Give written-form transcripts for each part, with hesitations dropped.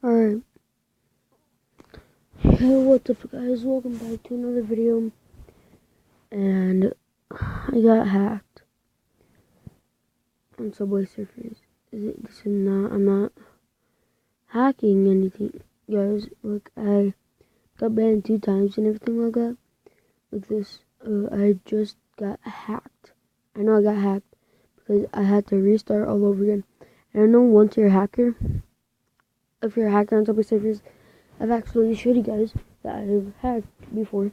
Alright. Hey, what's up guys? Welcome back to another video. And I got hacked on Subway Surfers. I'm not hacking anything, guys. Look, I got banned 2 times and everything like that. Like this. I just got hacked. I know I got hacked because I had to restart all over again. And I know once you're a hacker, if you're a hacker on Subway Surfers, I've actually showed you guys that I've hacked before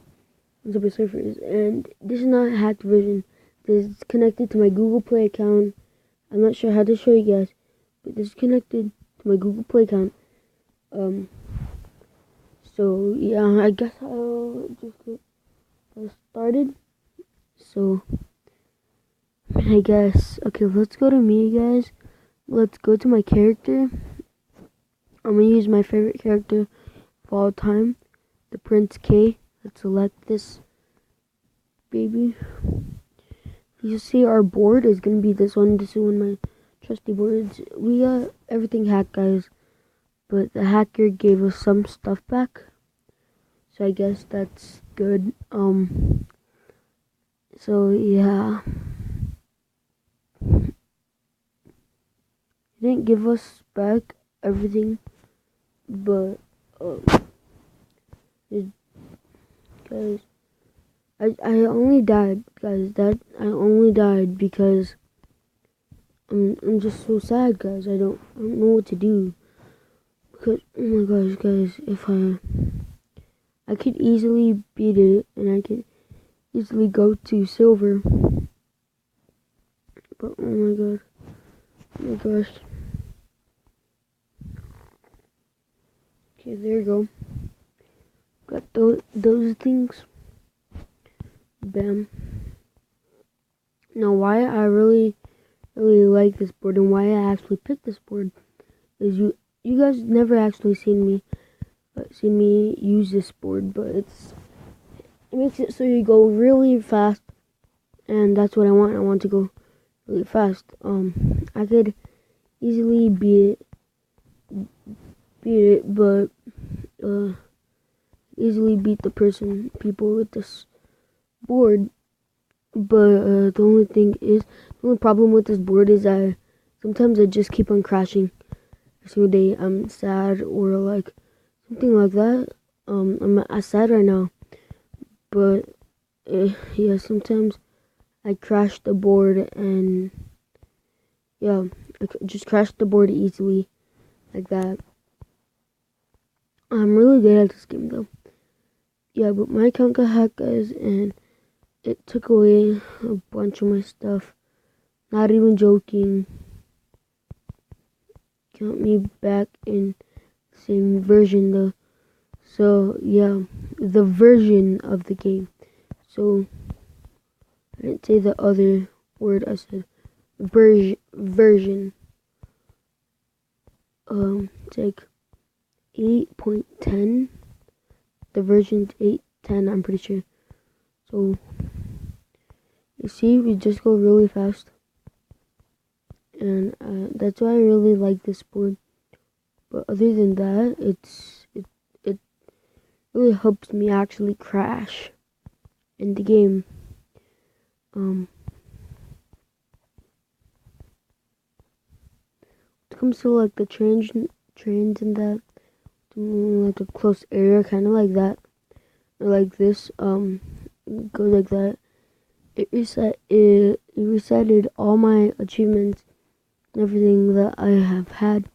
on Subway Surfers, and this is not a hacked version. This is connected to my Google Play account. I'm not sure how to show you guys, but this is connected to my Google Play account. So yeah, I guess I'll just get started. So I guess, okay, let's go to me, guys. Let's go to my character. I'm gonna use my favorite character of all time, the Prince K. Let's select this baby. You see our board is gonna be this one. This is one of my trusty boards. We got everything hacked, guys, but the hacker gave us some stuff back, so I guess that's good. So yeah, he didn't give us back everything, but guys, I only died, guys. I only died because I'm just so sad, guys. I don't know what to do, because oh my gosh, guys, if I could easily beat it and I could easily go to silver, but oh my gosh. Okay, there you go. Got those things. Bam. Now, why I really like this board and why I actually picked this board is you guys never actually seen me use this board, but it makes it so you go really fast, and that's what I want. I want to go really fast. I could easily beat it, but easily beat the people with this board. But the only problem with this board is sometimes I just keep on crashing. Every single day I'm sad or like something like that. I'm sad right now, but yeah, sometimes I crash the board, and yeah, I just crash the board easily like that. I'm really good at this game though. Yeah, but my account got hacked, guys, and it took away a bunch of my stuff. Not even joking. Got me back in the same version though. So yeah, the version of the game. So I didn't say the other word. I said version. It's like 8.10. The version's 8.10. I'm pretty sure. So you see, we just go really fast, and that's why I really like this board. But other than that, it really helps me actually crash in the game. When it comes to like the trains and that, like a close area, kind of like that, or like this, go like that. It resetted all my achievements and everything that I have had.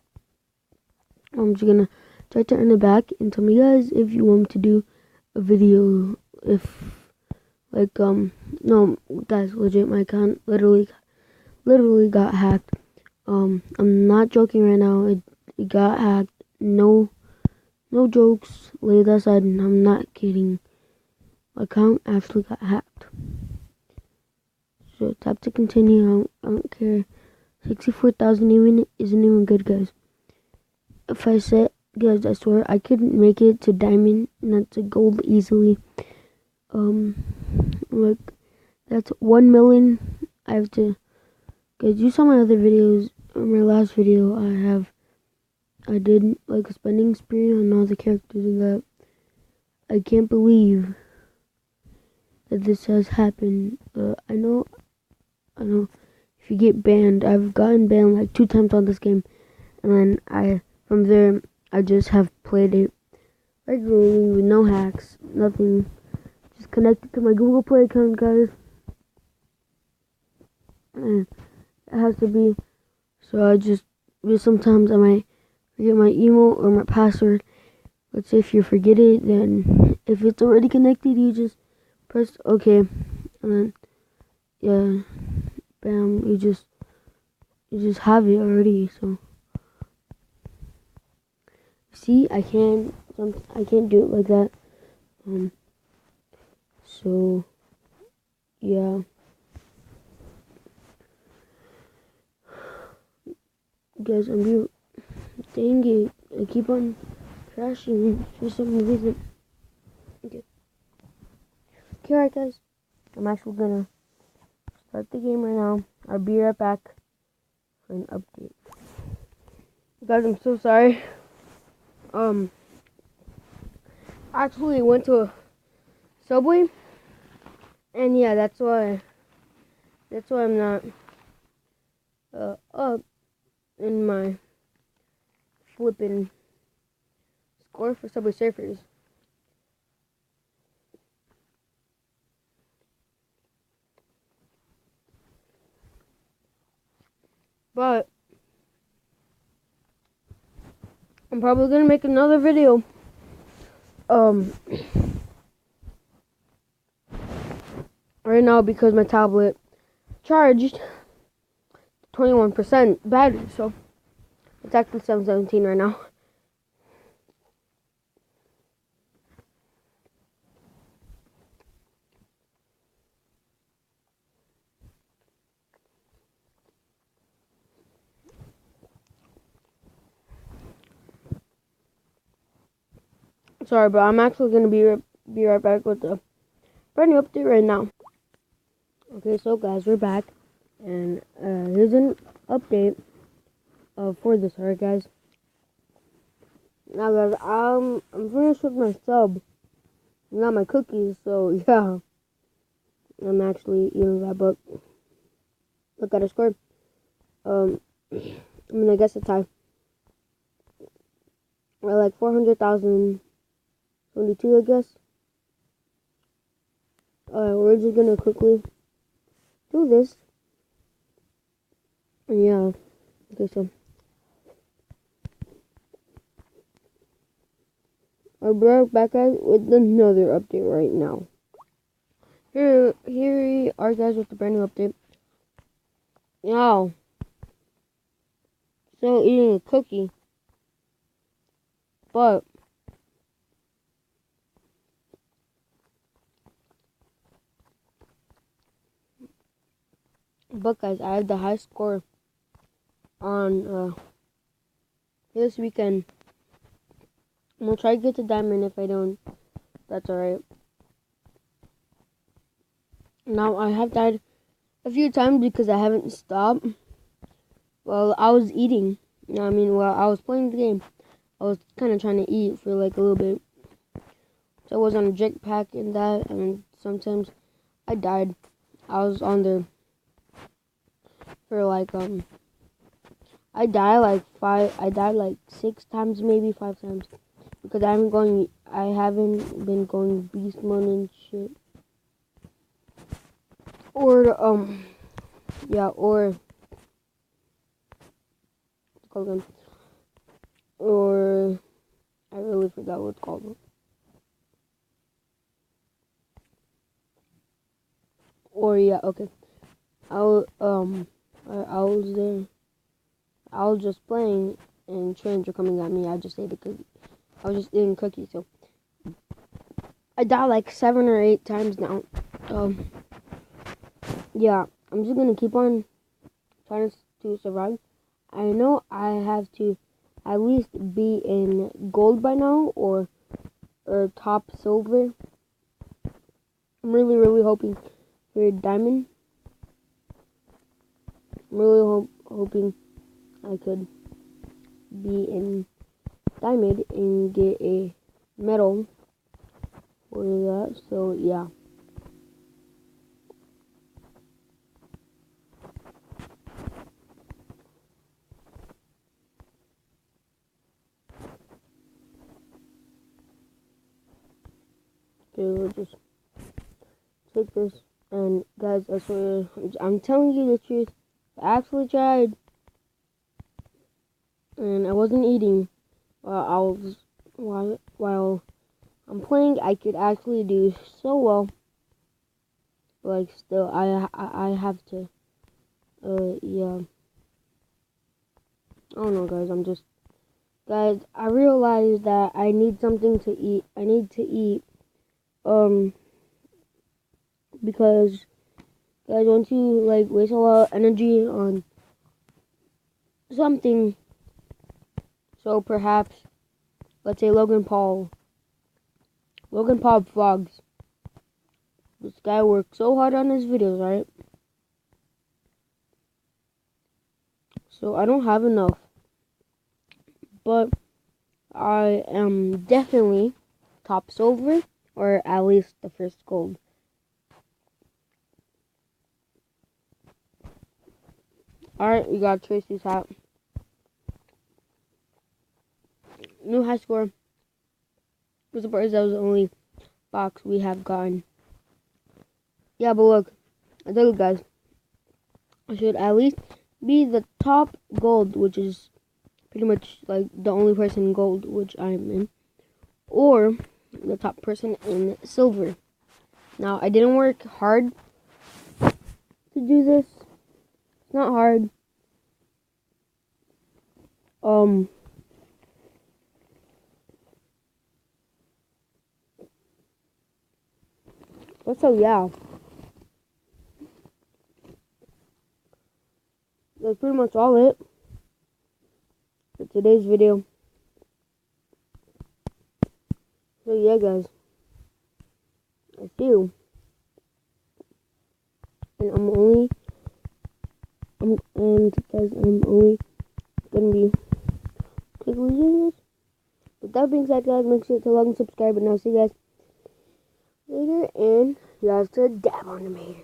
I'm just gonna try to earn it back, and tell me guys if you want me to do a video. If like no, guys, legit, my account literally got hacked. I'm not joking right now. It got hacked. No jokes. Lay that aside. I'm not kidding. My account actually got hacked. So tap to continue. I don't care. 64,000 isn't even good, guys. If I said, guys, I swear I could make it to diamond, not to gold easily. Like that's 1 million. I have to, guys. You saw my other videos. In my last video, I have I did like a spending spree on all the characters and that. I can't believe that this has happened. I know if you get banned, I've gotten banned like 2 times on this game, and then from there, I just have played it regularly with no hacks, nothing, just connected to my Google Play account, guys. And it has to be, so sometimes I might forget my email or my password. Let's say if you forget it, then if it's already connected, you just press OK, and then, yeah, bam, you just have it already. So see, I can't do it like that. So yeah, guys, dang it, I keep on crashing for some reason. Okay, alright, guys, I'm actually gonna start the game right now. I'll be right back for an update. Guys, I'm so sorry. I actually went to a Subway, and yeah, that's why I'm not up in my flipping score for Subway Surfers. But I'm probably gonna make another video. Right now, because my tablet charged 21% battery, so it's actually 717 right now. Sorry, but I'm actually gonna be right back with the brand new update right now. Okay, so guys, we're back, and here's an update for this. Alright, guys. Now, guys, I'm finished with my sub, not my cookies. So yeah, I'm actually eating that. But look at our score. I mean, I guess it's high. We're like 400,022, I guess. We're just gonna quickly do this. And yeah, okay, so I'll be right back, guys, with another update right now. Here we are, guys, with the brand new update. Now, still eating a cookie, but guys, I had the high score on this weekend. I'm gonna try to get to diamond. If I don't, that's alright. Now, I have died a few times because I haven't stopped. Well, I was eating. You know what I mean? While I was playing the game, I was kind of trying to eat for like a little bit. So I was on a jetpack and that, and sometimes I died. I was on there for like I died like 6 times, maybe 5 times, because I haven't been going beast mode and shit. Or yeah, or I really forgot what it's called. Or yeah, okay. I was there. I was just playing, and trains were coming at me. I just ate a cookie. I was just eating cookies, so I died like 7 or 8 times now. Yeah, I'm just gonna keep on trying to survive. I know I have to at least be in gold by now, or top silver. I'm really hoping for diamond. I'm really hoping I could be in diamond and get a medal for that. So yeah. Okay, we'll just take this, and guys, I swear, I'm telling you the truth. I actually tried, and I wasn't eating while I'm playing. I could actually do so well, but like still, I have to. Yeah. I don't know, guys. Guys, I realized that I need something to eat. I need to eat, because guys, once you like waste a lot of energy on something, so perhaps, let's say Logan Paul vlogs. This guy works so hard on his videos, right? So I don't have enough, but I am definitely top silver, or at least the first gold. Alright, we got Tracy's hat. New high score. I'm surprised that was the only box we have gotten. Yeah, but look, I tell you guys, I should at least be the top gold, which is pretty much like the only person in gold, which I'm in, or the top person in silver. Now, I didn't work hard to do this. It's not hard. But so yeah, that's pretty much all it for today's video. So yeah, guys, I see you, and I'm only gonna be quickly doing this. With that being said, guys, make sure to like and subscribe, and I'll see you guys later, and you have to dab on the meter.